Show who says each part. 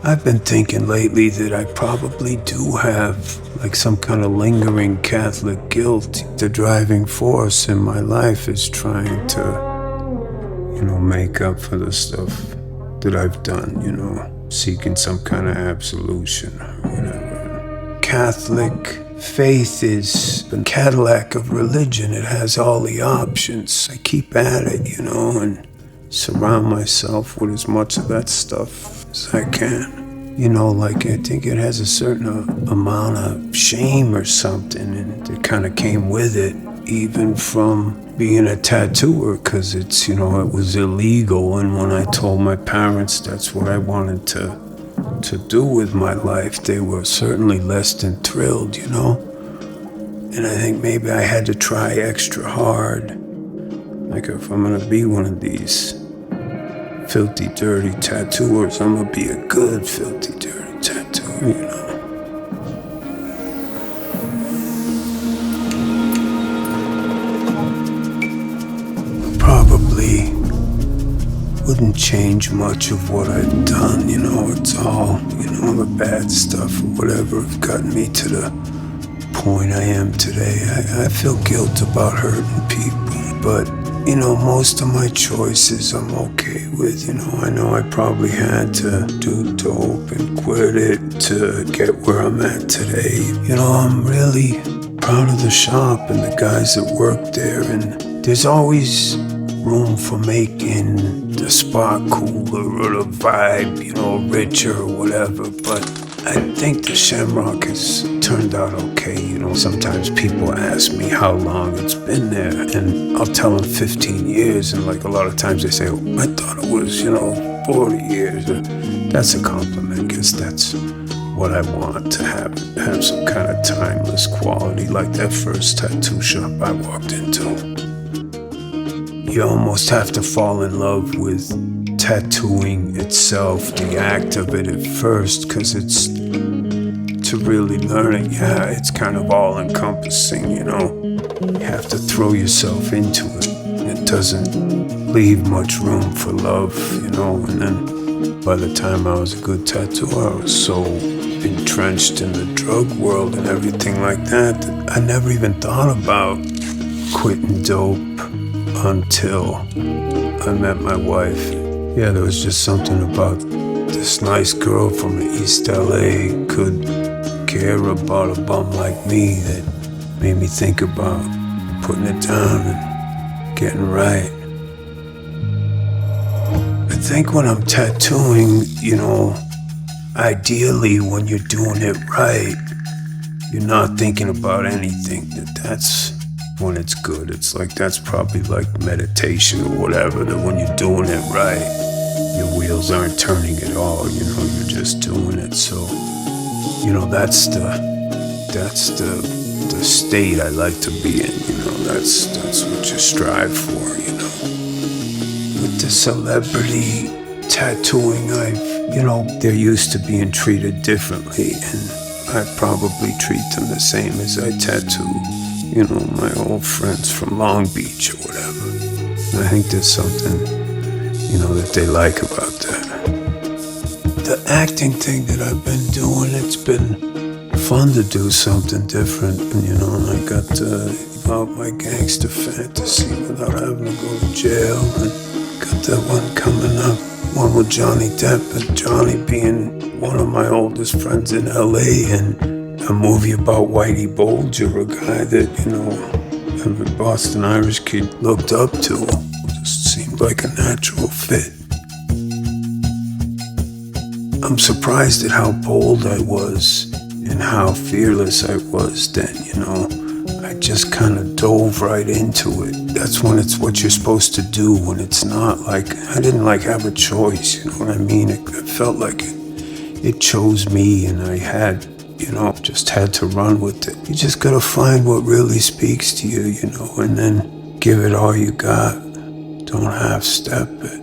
Speaker 1: I've been thinking lately that I probably do have like some kind of lingering Catholic guilt. The driving force in my life is trying to, make up for the stuff that I've done, seeking some kind of absolution or whatever. Catholic faith is a Cadillac of religion. It has all the options. I keep at it, and surround myself with as much of that stuff as I can. I think it has a certain amount of shame or something, and it kind of came with it, even from being a tattooer, because it was illegal, and when I told my parents that's what I wanted to do with my life, they were certainly less than thrilled, And I think maybe I had to try extra hard. Like if I'm gonna be one of these filthy, dirty tattooers, I'm gonna be a good, filthy, dirty tattooer, Probably wouldn't change much of what I've done, It's all, the bad stuff or whatever have gotten me to the point I am today. I feel guilt about hurting people, but most of my choices I'm okay with. I know I probably had to do dope and quit it to get where I'm at today. I'm really proud of the shop and the guys that work there, and there's always room for making the spot cooler or the vibe, richer or whatever, but I think the Shamrock has turned out okay. Sometimes people ask me how long it's been there, and I'll tell them 15 years, and like a lot of times they say, oh, I thought it was, 40 years. That's a compliment, because that's what I want to have some kind of timeless quality, like that first tattoo shop I walked into. You almost have to fall in love with tattooing itself, the act of it at first, because it's to really learn it. Yeah, it's kind of all encompassing, You have to throw yourself into it. It doesn't leave much room for love, And then by the time I was a good tattooer, I was so entrenched in the drug world and everything like that I never even thought about quitting dope until I met my wife. Yeah, there was just something about this nice girl from East LA could care about a bum like me that made me think about putting it down and getting right. I think when I'm tattooing, ideally when you're doing it right, you're not thinking about anything. That's when it's good. It's like, that's probably like meditation or whatever, that when you're doing it right, your wheels aren't turning at all, you're just doing it. So, that's the state I like to be in, that's what you strive for, With the celebrity tattooing, they're used to being treated differently, and I probably treat them the same as I tattoo, my old friends from Long Beach or whatever. And I think there's something, that they like about that. The acting thing that I've been doing, it's been fun to do something different, and I got about my gangster fantasy without having to go to jail, and got that one coming up, one with Johnny Depp, and Johnny being one of my oldest friends in LA, and a movie about Whitey Bulger, a guy that, every Boston Irish kid looked up to. Just seemed like a natural fit. I'm surprised at how bold I was and how fearless I was then, I just kind of dove right into it. That's when it's what you're supposed to do, when it's not like, I didn't have a choice, you know what I mean? It felt like it chose me, and I had, just had to run with it. You just gotta find what really speaks to you, and then give it all you got. Don't half-step it.